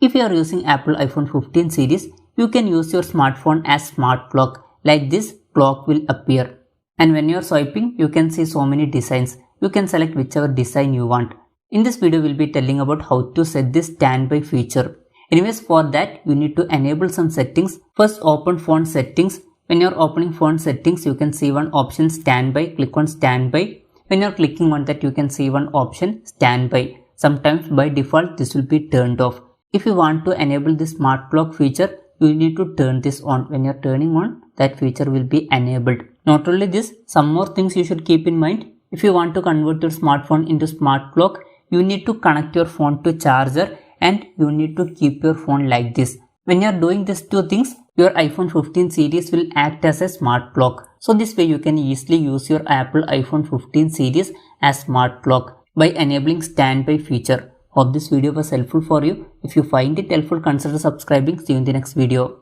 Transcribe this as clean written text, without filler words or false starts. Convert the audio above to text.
If you are using Apple iPhone 15 series, you can use your smartphone as smart clock. Like this, clock will appear. And when you are swiping, you can see so many designs. You can select whichever design you want. In this video, we'll be telling about how to set this standby feature. Anyways, for that, you need to enable some settings. First, open phone settings. When you are opening phone settings, you can see one option standby. Click on standby. When you are clicking on that, you can see one option standby. Sometimes by default, this will be turned off. If you want to enable this smart clock feature, you need to turn this on. When you are turning on, that feature will be enabled. Not only this, some more things you should keep in mind. If you want to convert your smartphone into smart clock, you need to connect your phone to charger and you need to keep your phone like this. When you are doing these two things, your iPhone 15 series will act as a smart clock. So this way you can easily use your Apple iPhone 15 series as smart clock by enabling standby feature. Hope this video was helpful for you. If you find it helpful, consider subscribing. See you in the next video.